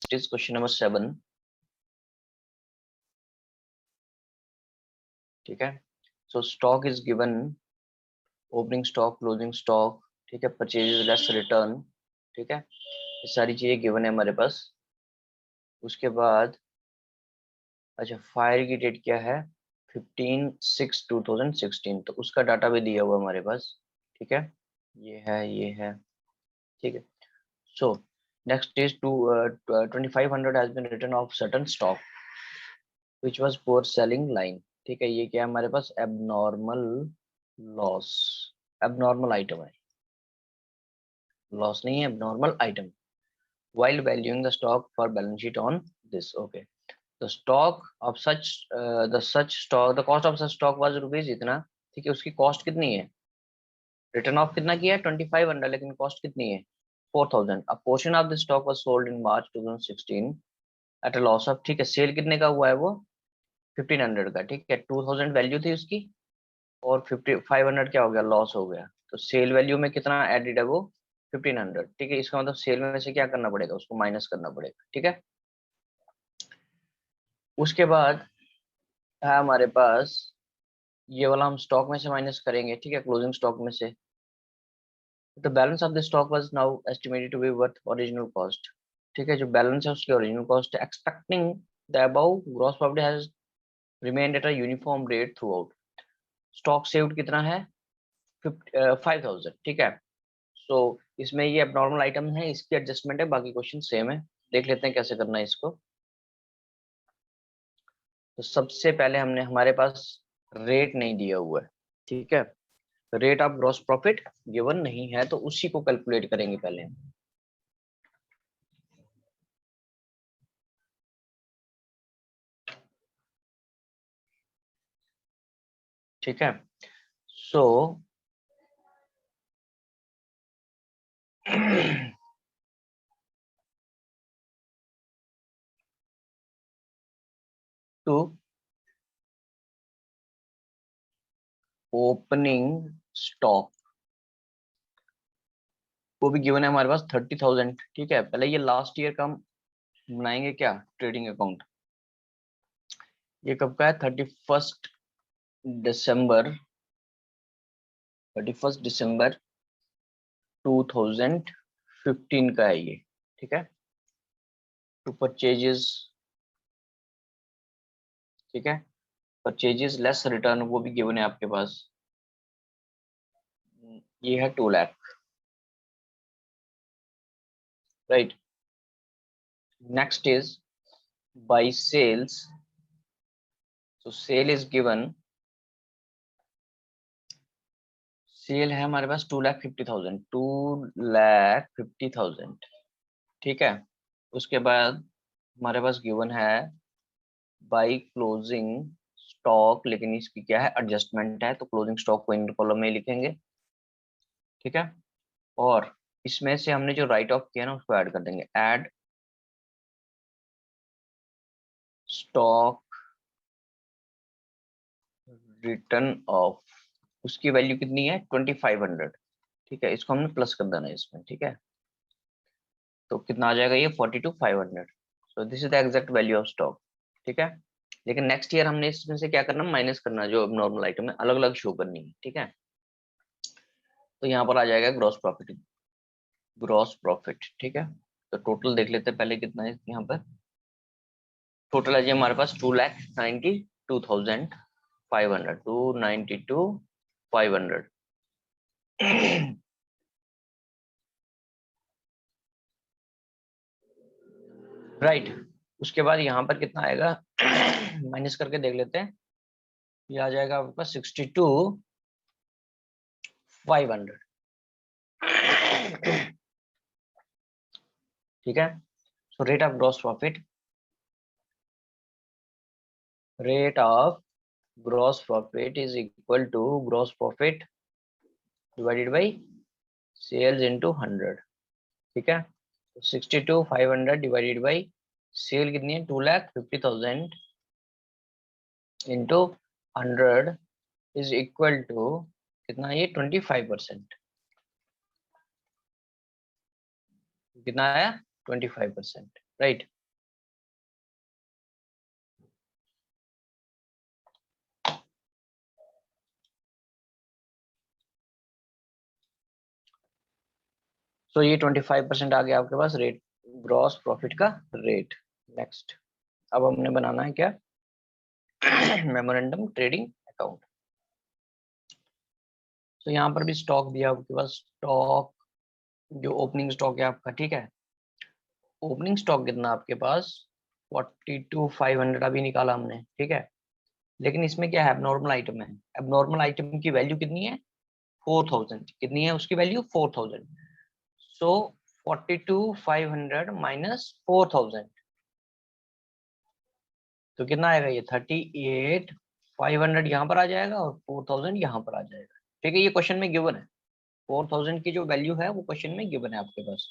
It is question number 7. ठीक है, so stock is given, opening stock, closing stock, ठीक है, purchases less return, ठीक है, ये सारी चीजें गिवन है हमारे पास। उसके बाद अच्छा, फायर की डेट क्या है, 15/6/2016, तो उसका डाटा भी दिया हुआ हमारे पास। ठीक है, ये है, ठीक है। So next is 2500 has been return of certain stock which was poor selling line. ठीक है, ये क्या है हमारे पास, एबनॉर्मल लॉस, एबनॉर्मल आइटम है, लॉस नहीं है, abnormal item. while valuing the stock for balance sheet on this, okay, the stock of such the such stock, the cost of such stock was rupees इतना। ठीक है, उसकी cost कितनी है, return of कितना किया है 2500, लेकिन कॉस्ट कितनी है 4000। अ portion of the stock was sold in March 2016 at a loss of, ठीक है, सेल कितने का हुआ है वो 1500 का। ठीक है, 2000 वैल्यू थी उसकी और 500 क्या हो गया, लॉस हो गया। तो सेल वैल्यू में कितना एडिड है वो 1500। ठीक है, इसका मतलब सेल में से क्या करना पड़ेगा, उसको माइनस करना पड़ेगा। ठीक है, उसके बाद है हमारे पास ये वाला, हम स्टॉक में से माइनस करेंगे। ठीक है, क्लोजिंग स्टॉक में से। The balance of the stock was now estimated to be worth original cost. ठीक है, जो बैलेंस है उसकी ओरिजिनल कॉस्ट है। Expecting the above gross profit has remained at a uniform rate throughout. Stock saved कितना है 5000। ठीक है, सो इसमें ये एबनॉर्मल आइटम है, इसकी एडजस्टमेंट है, बाकी क्वेश्चन सेम है। देख लेते हैं कैसे करना है इसको। तो सबसे पहले हमने, हमारे पास रेट नहीं दिया हुआ है। ठीक है, rate of gross profit given नहीं है, तो उसी को कैलकुलेट करेंगे पहले। ठीक है, सो टू ओपनिंग स्टॉक, वो भी गिवन है हमारे पास 30,000। ठीक है, पहले ये लास्ट ईयर का हम बनाएंगे क्या, ट्रेडिंग अकाउंट। ये कब का है, 31 दिसंबर 2015 का है ये। ठीक है, टू परचेजेस, ठीक है, परचेजेस लेस रिटर्न, वो भी गिवन है आपके पास, ये है 2 lakh. Right, next is by sales. So sale is given, सेल है हमारे पास 2,50,000, 2,50,000। ठीक है, उसके बाद हमारे पास गिवन है बाई क्लोजिंग स्टॉक, लेकिन इसकी क्या है, एडजस्टमेंट है, तो क्लोजिंग स्टॉक को इन कॉलम में लिखेंगे। ठीक है, और इसमें से हमने जो राइट ऑफ किया ना उसको ऐड कर देंगे, ऐड स्टॉक रिटर्न ऑफ, उसकी वैल्यू कितनी है 2500। ठीक है, इसको हमने प्लस कर देना है इसमें। ठीक है, तो कितना आ जाएगा ये 42,500। सो this is the exact value of stock. ठीक है, लेकिन नेक्स्ट ईयर हमने इसमें से क्या करना, माइनस करना, जो नॉर्मल आइटम है अलग अलग शो करनी है। ठीक है, तो यहाँ पर आ जाएगा ग्रॉस प्रॉफिट, ग्रॉस प्रॉफिट। ठीक है, तो टोटल देख लेते हैं पहले कितना है यहाँ पर। टोटल है जी हमारे पास 2,92,500, 292,500। राइट, उसके बाद यहाँ पर कितना आएगा, माइनस करके देख लेते हैं। ये आ जाएगा आपके पास 62,500। ठीक है, so rate of gross profit, rate of gross profit is equal to gross profit divided by sales into 100। ठीक है, तो 62,500 डिवाइडेड बाई सेल कितनी है 2,50,000 इंटू 100 इज इक्वल टू कितना, ये 25%। कितना आया 25%। राइट। सो ये 25% आ गया आपके पास रेट, ग्रॉस प्रॉफिट का रेट। नेक्स्ट अब हमने बनाना है क्या, मेमोरेंडम ट्रेडिंग अकाउंट। तो यहाँ पर भी स्टॉक दिया आपके पास, स्टॉक जो ओपनिंग स्टॉक है आपका, ठीक है। ओपनिंग स्टॉक कितना आपके पास 42,500 अभी निकाला हमने, ठीक है। लेकिन इसमें क्या है, एबनॉर्मल आइटम है। एबनॉर्मल आइटम की वैल्यू कितनी है 4,000, कितनी है उसकी वैल्यू 4,000। सो 42,500 माइनस 4,000, तो कितना आएगा ये 38,500 यहाँ पर आ जाएगा और 4,000 यहाँ पर आ जाएगा, ठीक है। ये क्वेश्चन में गिवन है, 4,000 की जो वैल्यू है वो क्वेश्चन में गिवन है आपके पास।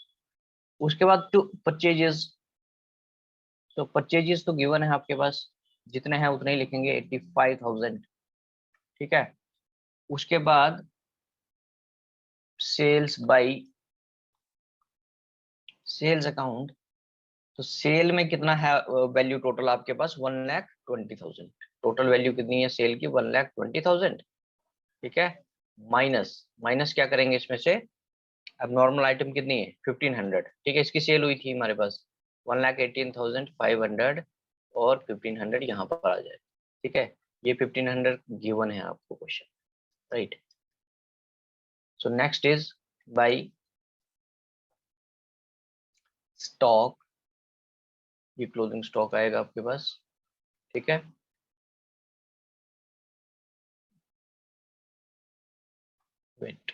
उसके बाद टू परचेजेस, तो परचेजेस तो गिवन है आपके पास, जितने हैं उतने ही लिखेंगे 85,000, ठीक है। उसके बाद सेल्स बाई सेल्स अकाउंट, तो सेल में कितना है वैल्यू टोटल आपके पास 1,20,000, टोटल वैल्यू कितनी है सेल की 1,20,000, ठीक है। माइनस माइनस क्या करेंगे इसमें से, अब नॉर्मल आइटम कितनी है 1,500, ठीक है। इसकी सेल हुई थी हमारे पास 1,18,500 और 1,500 यहाँ पर आ जाए, ठीक है। ये 1,500 गिवन है आपको question, right. So next is by stock, ये क्लोजिंग स्टॉक आएगा आपके पास, ठीक है। वेट,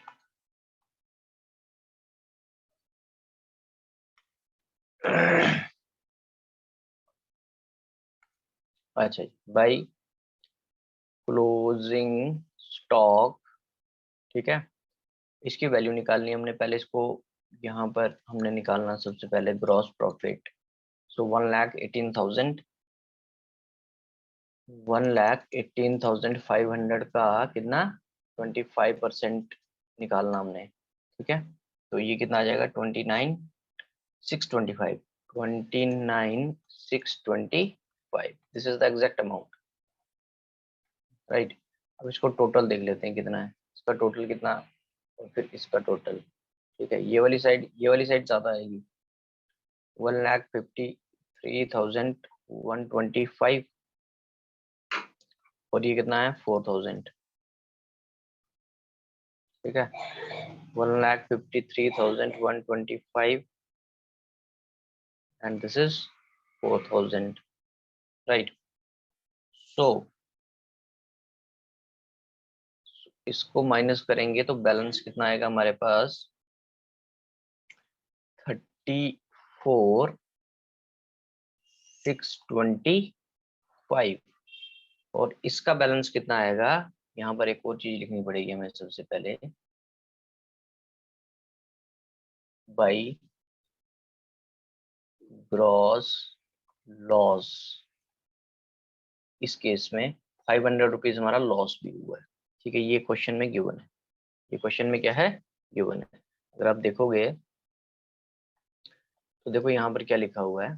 अच्छा जी, बाई क्लोजिंग स्टॉक, ठीक है। इसकी वैल्यू निकालनी है हमने, पहले इसको यहाँ पर हमने निकालना सबसे पहले ग्रॉस प्रॉफिट। सो 1,18,000, 1,18,500 का कितना 25% निकालना हमने, ठीक है। तो ये कितना आ जाएगा 29,625, 29,625, this is the exact amount, right. अब इसको टोटल देख लेते हैं कितना है, इसका टोटल कितना और फिर इसका टोटल, ठीक है। ये वाली साइड ज्यादा आएगी, 1,53,125 और ये कितना है 4,000, ठीक है। 1,53,125 and this is 4,000, right। so इसको माइनस करेंगे तो बैलेंस कितना आएगा हमारे पास 34,625 और इसका बैलेंस कितना आएगा, यहाँ पर एक और चीज लिखनी पड़ेगी हमें सबसे पहले, बाई ग्रॉस लॉस। इस केस में 500 रुपीज हमारा लॉस भी हुआ है, ठीक है। ये क्वेश्चन में गिवन है, ये क्वेश्चन में क्या है गिवन है। अगर आप देखोगे तो देखो यहाँ पर क्या लिखा हुआ है,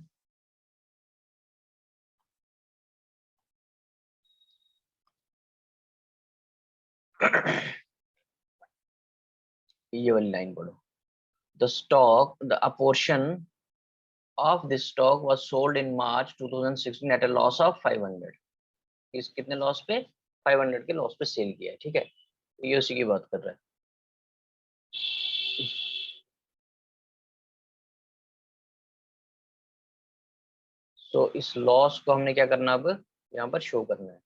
ये वाली लाइन पढ़ो, the stock the a portion of this stock was sold in March 2016 at a loss of 500, इस कितने लॉस पे 500 के लॉस पे सेल किया है, ठीक है। ये उसी की बात कर रहा है। तो इस लॉस को हमने क्या करना अब यहाँ पर शो करना है,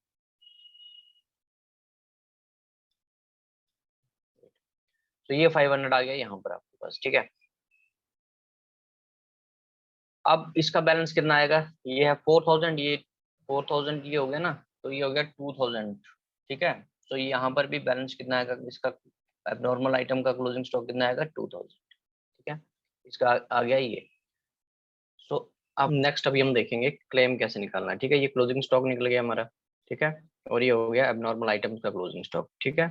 तो ये 500 आ गया यहाँ पर आपके पास, ठीक है। अब इसका बैलेंस कितना आएगा, ये है 4,000, ये 4,000 ये हो गया ना, तो ये हो गया 2,000, ठीक है। तो यहाँ पर भी बैलेंस कितना आएगा इसका, एबनॉर्मल आइटम का क्लोजिंग स्टॉक कितना आएगा 2,000, ठीक है। इसका आ गया ये। सो अब नेक्स्ट अभी हम देखेंगे क्लेम कैसे निकालना है, ठीक है। ये क्लोजिंग स्टॉक निकल गया हमारा, ठीक है। और ये हो गया एबनॉर्मल आइटम्स का क्लोजिंग स्टॉक, ठीक है।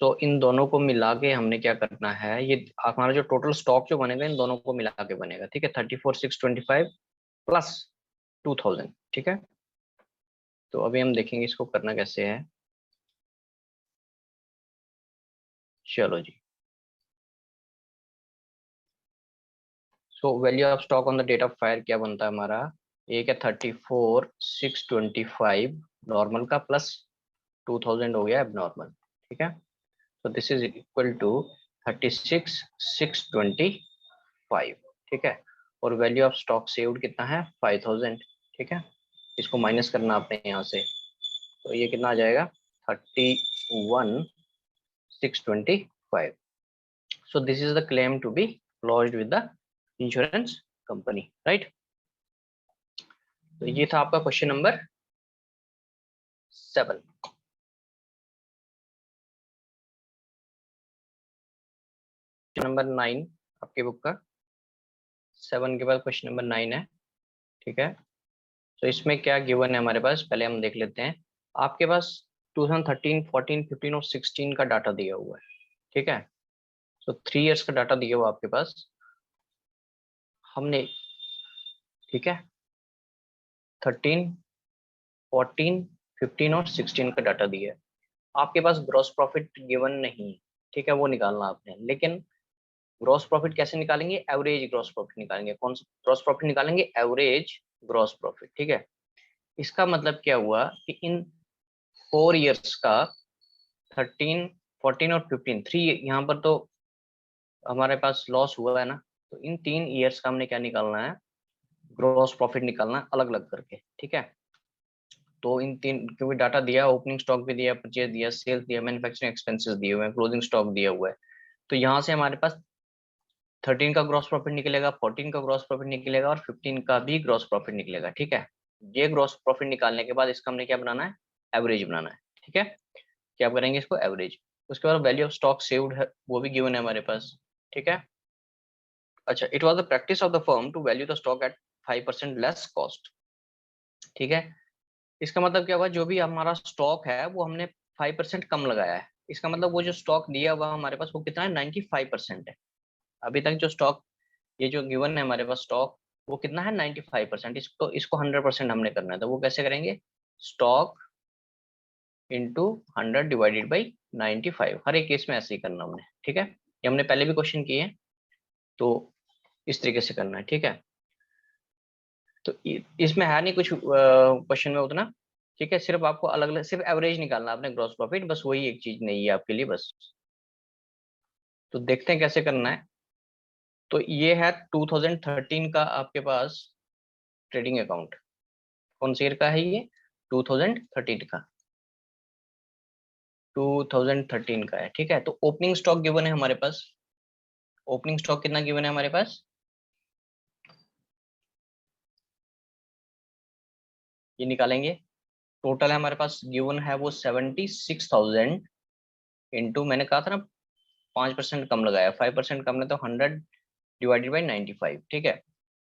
सो इन दोनों को मिला के हमने क्या करना है, ये हमारा जो टोटल स्टॉक जो बनेगा इन दोनों को मिला के बनेगा, ठीक है, 34,625 प्लस 2,000, ठीक है। तो अभी हम देखेंगे इसको करना कैसे है। चलो जी। So value of stock on the date of fire क्या बनता है हमारा, एक है 34,625 नॉर्मल का प्लस 2,000 हो गया एबनॉर्मल, ठीक है। तो दिस इज इक्वल टू 36,625, ठीक है। और वैल्यू ऑफ स्टॉक सेव्ड कितना है 5,000, ठीक है। इसको माइनस करना आपने यहाँ से, तो ये कितना आ जाएगा 31,625। So this is the claim to be lodged with the insurance company, right. तो ये था आपका क्वेश्चन नंबर 7। नंबर 9 आपके बुक का, 7 के बाद क्वेश्चन नंबर 9 है, ठीक है। तो इसमें क्या गिवन है हमारे पास, पहले हम देख लेते हैं। आपके पास 2013, 14, 15 और 16 का डाटा दिया हुआ है, ठीक है। तो 3 इयर्स का डाटा दिया हुआ आपके पास हमने, ठीक है। 13, 14, 15 और 16 का डाटा दिया है। आपके पास ग्रॉस प्रॉफिट गिवन नहीं है, ठीक है, वो निकालना आपने। लेकिन ग्रॉस प्रॉफिट कैसे निकालेंगे, एवरेज ग्रॉस प्रॉफिट निकालेंगे। कौन सा ग्रॉस प्रॉफिट निकालेंगे, एवरेज ग्रॉस प्रॉफिट, ठीक है। इसका मतलब क्या हुआ कि इन 4 इयर्स का 13, 14 और 15, 3 यहाँ पर तो हमारे पास लॉस हुआ है ना, तो इन 3 इयर्स का हमने क्या निकालना है, ग्रॉस प्रॉफिट निकालना है अलग अलग करके, ठीक है। तो इन 3, क्योंकि डाटा दिया, ओपनिंग स्टॉक भी दिया, परचेज दिया, सेल्स दिया, मैन्युफैक्चरिंग एक्सपेंसेस दिए हुए हैं, क्लोजिंग स्टॉक दिया हुआ है। तो यहाँ से हमारे पास 13 का ग्रॉस प्रॉफिट निकलेगा, 14 का ग्रॉस प्रॉफिट निकलेगा और 15 का भी ग्रॉस प्रॉफिट निकलेगा, ठीक है। ये ग्रॉस प्रॉफिट निकालने के बाद इसका हमने क्या बनाना है, एवरेज बनाना है, ठीक है। क्या करेंगे इसको, एवरेज। उसके बाद वैल्यू ऑफ स्टॉक सेव्ड है, वो भी गिवन है हमारे पास, ठीक है। अच्छा, it was the practice of the firm to value the stock at 5% less cost, ठीक है। इसका मतलब क्या हुआ, जो भी हमारा स्टॉक है वो हमने 5% कम लगाया है। इसका मतलब वो जो स्टॉक दिया हुआ हमारे पास वो कितना है, 95% है। अभी तक जो स्टॉक, ये जो गिवन है हमारे पास स्टॉक, वो कितना है 95%। इसको 100% हमने करना है, तो वो कैसे करेंगे, स्टॉक इंटू 100 डिवाइडेड बाई 95, हर एक केस में ऐसे ही करना हमने, ठीक है। ये हमने पहले भी क्वेश्चन किए हैं, तो इस तरीके से करना है, ठीक है। तो इसमें है नहीं कुछ क्वेश्चन में उतना, ठीक है। सिर्फ आपको अलग अलग सिर्फ एवरेज निकालना है आपने ग्रॉस प्रॉफिट, बस वही एक चीज नहीं है आपके लिए बस। तो देखते हैं कैसे करना है। तो ये है 2013 का आपके पास ट्रेडिंग अकाउंट, कौन सी ईयर का है ये, 2013 का, 2013 का है, ठीक है। तो ओपनिंग स्टॉक गिवन है हमारे पास, ओपनिंग स्टॉक कितना गिवन है हमारे पास, ये निकालेंगे। टोटल है हमारे पास गिवन है वो 76,000 इंटू, मैंने कहा था ना 5% कम लगाया, 5% कम है तो 100 डिवाइडेड बाई 95, ठीक है।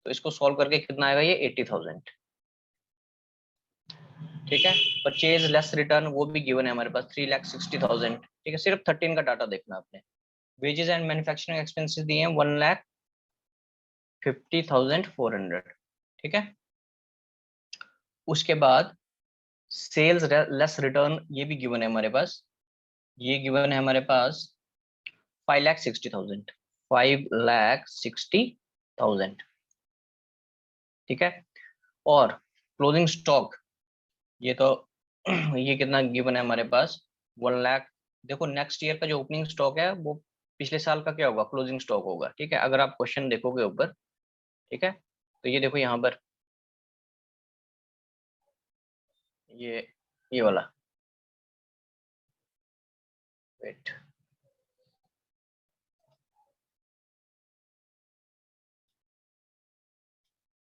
तो इसको सॉल्व करके कितना आएगा, ये 80,000, ठीक है। परचेज लेस रिटर्न वो भी गिवन है हमारे पास 3,60,000, ठीक है। सिर्फ 13 का डाटा देखना आपने। वेजेस एंड मैन्युफैक्चरिंग एक्सपेंसेस दिए हैं 1,50,400, ठीक है। उसके बाद सेल्स लेस रिटर्न ये भी गिवन है हमारे पास, ये गिवन है हमारे पास 5,60,000, 5,60,000, ठीक है। और क्लोजिंग स्टॉक, ये तो ये कितना गिवन है हमारे पास 1 लाख। देखो नेक्स्ट ईयर का जो ओपनिंग स्टॉक है वो पिछले साल का क्या होगा, क्लोजिंग स्टॉक होगा, ठीक है। अगर आप क्वेश्चन देखोगे ऊपर, ठीक है, तो ये देखो यहाँ पर, ये ये वाला, वेट,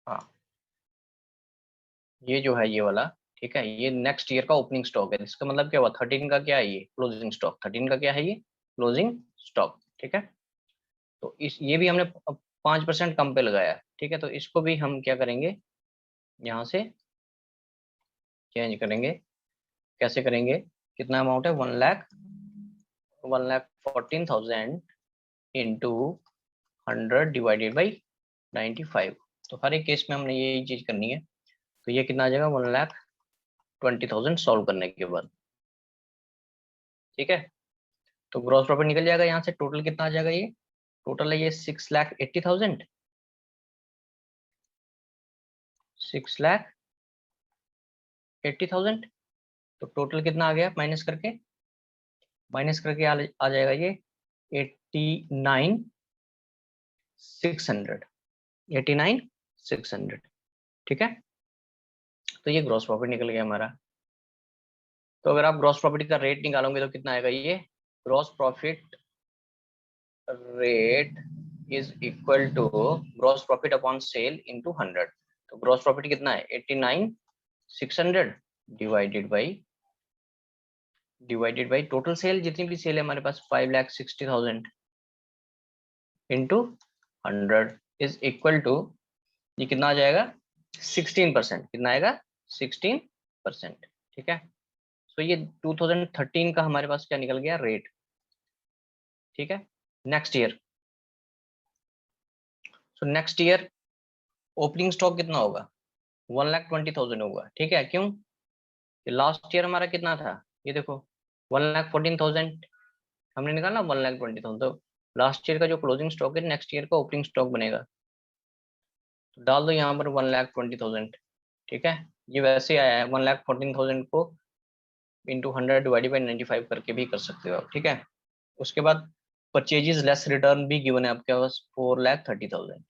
हाँ, ये जो है ये वाला, ठीक है, ये नेक्स्ट ईयर का ओपनिंग स्टॉक है। इसका मतलब क्या हुआ, 13 का क्या है, ये क्लोजिंग स्टॉक, 13 का क्या है, ये क्लोजिंग स्टॉक, ठीक है। तो इस ये भी हमने 5% कम पे लगाया है, ठीक है। तो इसको भी हम क्या करेंगे, यहाँ से चेंज करेंगे। कैसे करेंगे, कितना अमाउंट है, 1 लाख 1,14,000 इंटू 100 डिवाइडेड बाई 95। तो हर एक केस में हमने यही चीज करनी है। तो ये कितना आ जाएगा 1,20,000 सॉल्व करने के बाद। ठीक है, तो ग्रॉस प्रॉफिट निकल जाएगा यहाँ से। टोटल कितना आ जाएगा, ये टोटल है ये 6,80,000, 6,80,000। तो टोटल कितना आ गया माइनस करके आ जाएगा ये 89,600, 89,600। ठीक है, तो ये ग्रॉस प्रॉफिट निकल गया हमारा। तो अगर आप ग्रॉस प्रॉफिट का रेट निकालोगे तो कितना आएगा, ये gross profit rate is equal to gross profit upon sale into 100। तो ग्रॉस प्रॉफिट कितना है 89,600 डिवाइडेड बाई टोटल सेल, जितनी भी सेल है हमारे पास 5,60,000 इंटू 100 इज इक्वल टू, ये कितना आ जाएगा 16%। कितना आएगा 16%। ठीक है, तो ये 2013 का हमारे पास क्या निकल गया रेट। ठीक है, next year, so next year opening stock कितना होगा 1,20,000 होगा। ठीक है, क्यों, लास्ट ईयर हमारा कितना था, ये देखो 1,14,000 हमने निकाला, 1,20,000। तो लास्ट ईयर का जो क्लोजिंग स्टॉक है नेक्स्ट ईयर का ओपनिंग स्टॉक बनेगा। तो डाल दो यहाँ पर 1,20,000। ठीक है, ये वैसे आया है 1,14,000 को इंटू 100 डिवाइडेड बाई 95 करके भी कर सकते हो आप। ठीक है, उसके बाद परचेजेस लेस रिटर्न भी गिवन है आपके पास 4,30,000।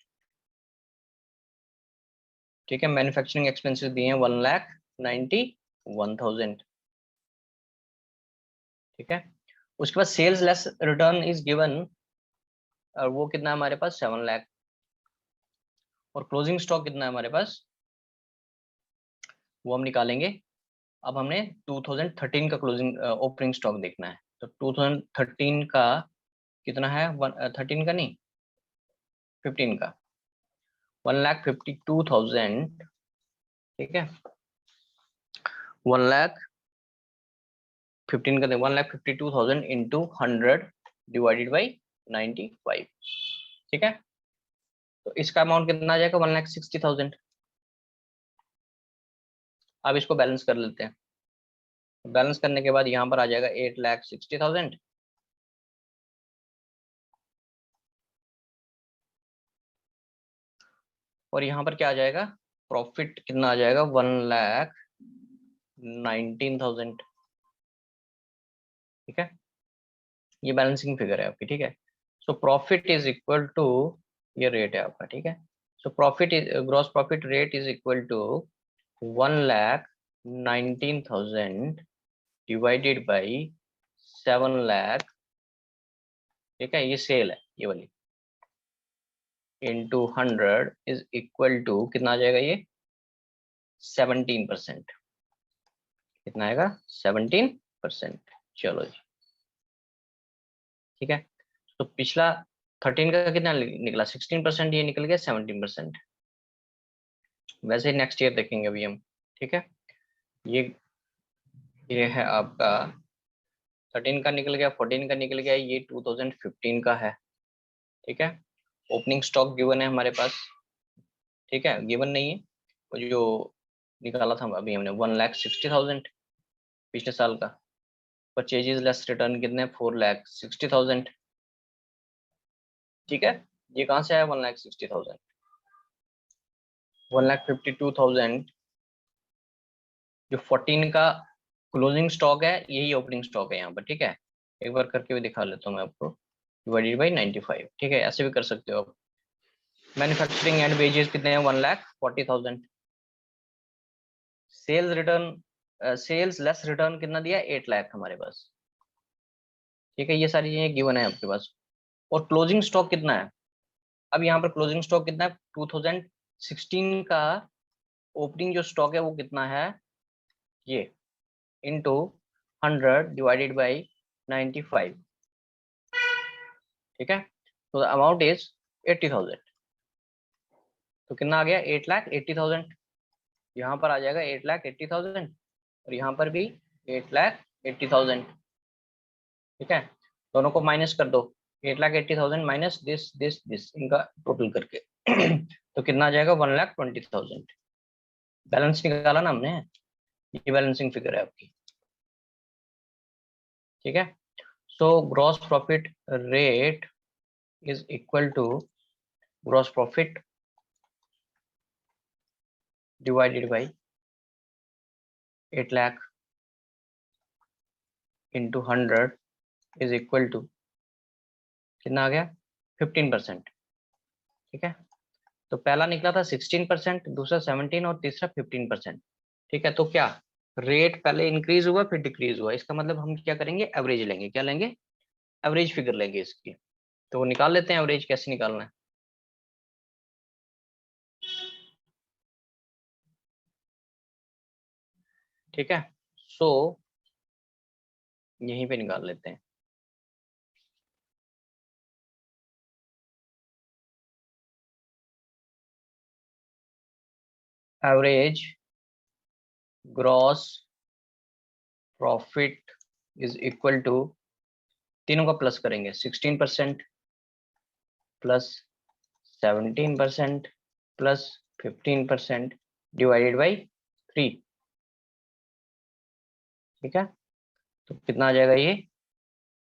ठीक है, मैन्युफैक्चरिंग एक्सपेंसेस दिए हैं 1,91,000। ठीक है, उसके बाद sales less return is given, और वो कितना है हमारे पास 7 लाख। और क्लोजिंग स्टॉक कितना है हमारे पास, वो हम निकालेंगे। अब हमने 2013 का क्लोजिंग ओपनिंग स्टॉक देखना है। तो 2013 का कितना है, 13 का नहीं 15 का 1,52,000। ठीक है, 1,15 का 1,52,000 इंटू 100 डिवाइडेड बाई 95। ठीक है, तो इसका अमाउंट कितना आ जाएगा 1,60,000। अब इसको बैलेंस कर लेते हैं। बैलेंस करने के बाद यहाँ पर आ जाएगा 8,60,000। और यहाँ पर क्या आ जाएगा, प्रॉफिट कितना आ जाएगा 1,19,000। ठीक है, ये बैलेंसिंग फिगर है आपकी। ठीक है, so profit is equal to, ये रेट है आपका। ठीक है, so profit is gross profit rate is equal to 1,19,000 divided by 7 lakh. ठीक है, ये सेल है ये वाली, इंटू 100 इज इक्वल टू कितना आ जाएगा ये 17%। कितना आएगा 17%। चलो जी, ठीक है, तो पिछला 13 का कितना निकला 16%, ये निकल गया 17%। वैसे नेक्स्ट ईयर देखेंगे अभी हम। ठीक है, ये ये है आपका 13 का निकल गया, 14 का निकल गया, ये 2015 का है। ठीक है, ओपनिंग स्टॉक गिवन है हमारे पास। ठीक है, गिवन नहीं है, वो जो निकाला था अभी हमने 1,60,000 पिछले साल का। परचेजेस लेस रिटर्न कितने 4,60,000। ठीक है, ये कहाँ से आया 1,60,000, 1,52,000 जो 14 का क्लोजिंग स्टॉक है यही ओपनिंग स्टॉक है यहाँ पर। ठीक है, एक बार करके भी दिखा लेता हूँ मैं आपको, डिवाइडेड बाई 95। ठीक है, ऐसे भी कर सकते हो आप। मैन्युफैक्चरिंग एंड वेजेस कितने हैं 1,40,000। Sales return sales less return कितना दिया 8 लाख हमारे पास। ठीक है, ये सारी चीजें गिवन है आपके पास। और क्लोजिंग स्टॉक कितना है, अब यहाँ पर क्लोजिंग स्टॉक कितना है 2016 का ओपनिंग जो स्टॉक है वो कितना है, ये इंटू 100 डिवाइडेड बाई 95। ठीक है, तो द अमाउंट इज 80,000। तो कितना आ गया 8,80,000। यहाँ पर आ जाएगा 8,80,000 और यहाँ पर भी 8,80,000। ठीक है, दोनों को माइनस कर दो, 8,80,000 माइनस दिस इनका टोटल करके तो कितना आ जाएगा 1,20,000। बैलेंस निकाला ना हमने, ये बैलेंसिंग फिगर है आपकी, ठीक है। So gross profit rate is equal to gross profit divided by 8 lakh into 100 is equal to कितना आ गया 15%, ठीक है। तो पहला निकला था 16%, दूसरा 17 और तीसरा 15%, ठीक है। तो क्या रेट पहले इंक्रीज हुआ फिर डिक्रीज हुआ, इसका मतलब हम क्या करेंगे एवरेज लेंगे, क्या लेंगे एवरेज फिगर लेंगे इसकी। तो वो निकाल लेते हैं एवरेज, कैसे निकालना है, ठीक है। सो यहीं पे निकाल लेते हैं। Average gross profit is equal to, तीनों का प्लस करेंगे, 16% प्लस 17% प्लस 15% डिवाइडेड बाई 3, ठीक है। तो कितना आ जाएगा ये,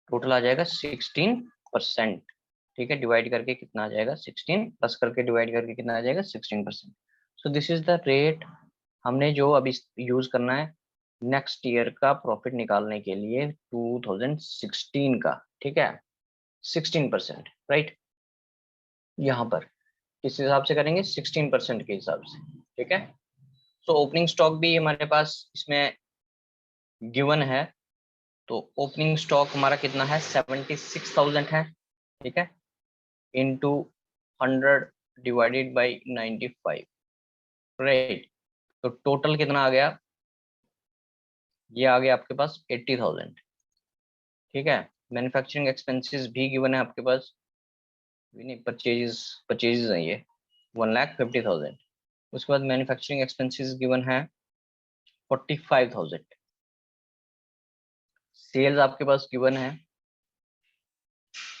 टोटल आ जाएगा 16%, ठीक है। डिवाइड करके कितना आ जाएगा 16, प्लस करके डिवाइड करके कितना आ जाएगा 16%। सो दिस इज द रेट हमने जो अभी यूज करना है नेक्स्ट ईयर का प्रॉफिट निकालने के लिए 2016 का, ठीक है। 16%, राइट। यहाँ पर किस हिसाब से करेंगे 16% के हिसाब से, ठीक है। सो ओपनिंग स्टॉक भी हमारे पास इसमें गिवन है, तो ओपनिंग स्टॉक हमारा कितना है 76,000 है, ठीक है, इंटू 100 डिवाइडेड बाई 95, राइट। तो टोटल कितना आ गया, ये आ गया आपके पास 80,000, ठीक है। मैन्युफैक्चरिंग एक्सपेंसेस भी गिवन है आपके पास, नहीं परचेज परचेजेस है ये 1,50,000। उसके बाद मैन्युफैक्चरिंग एक्सपेंसेस गिवन है 45,000। सेल्स आपके पास गिवन है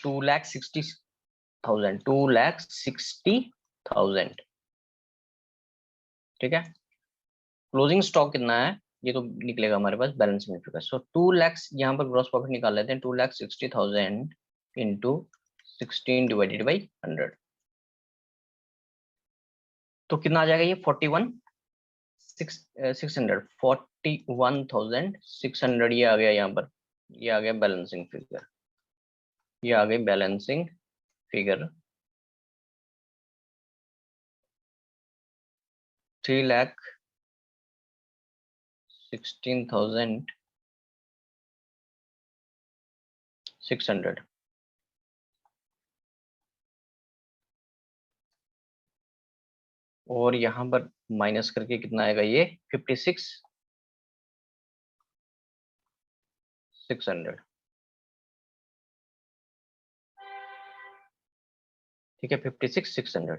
2,60,000, 2,60,000, ठीक है। क्लोजिंग स्टॉक कितना है ये तो निकलेगा हमारे पास बैलेंस में फिगर। सो 2 लाख यहाँ पर ग्रॉस प्रॉफिट निकाल लेते हैं, 2,60,000 इंटू 16 डिवाइडेड बाई 100, तो कितना आ जाएगा ये 41,600 ये आ गया यहाँ पर, ये आ गया बैलेंसिंग फिगर, ये आ गई बैलेंसिंग फिगर 3,16,600, और यहाँ पर माइनस करके कितना आएगा ये 56,600, ठीक है 56,600।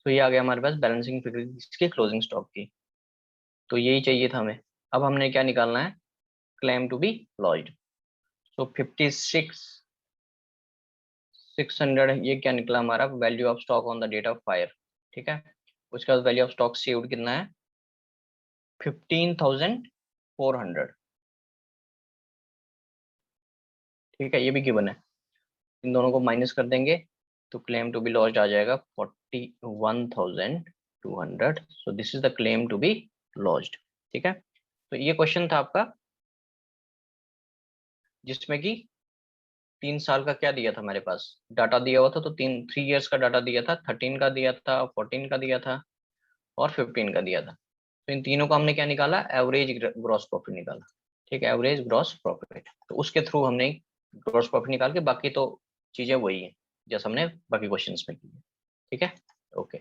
तो ये आ गया हमारे पास बैलेंसिंग फिगर इसके क्लोजिंग स्टॉक की। तो यही चाहिए था हमें। अब हमने क्या निकालना है, claim to be lodged. So 56,600 ये क्या निकला हमारा, value of stock on the date of fire, ठीक है। उसके बाद वैल्यू ऑफ स्टॉक सेव्ड कितना है 15,400, ठीक है, ये भी गिवन है। इन दोनों को माइनस कर देंगे तो क्लेम टू बी लॉज्ड आ जाएगा 41,200। So this is the claim to be lodged, ठीक है। तो ये क्वेश्चन था आपका जिसमें कि 3 साल का क्या दिया था हमारे पास डाटा दिया हुआ था, तो 3 इयर्स का डाटा दिया था, 13 का दिया था, 14 का दिया था और 15 का दिया था। तो इन तीनों का हमने क्या निकाला, एवरेज ग्रॉस प्रॉफिट निकाला, ठीक है, एवरेज ग्रॉस प्रॉफिट। तो उसके थ्रू हमने ग्रॉस प्रॉफिट निकाल के, बाकी तो चीजें वही है जैसे हमने बाकी क्वेश्चंस में की है, ठीक है। ओके।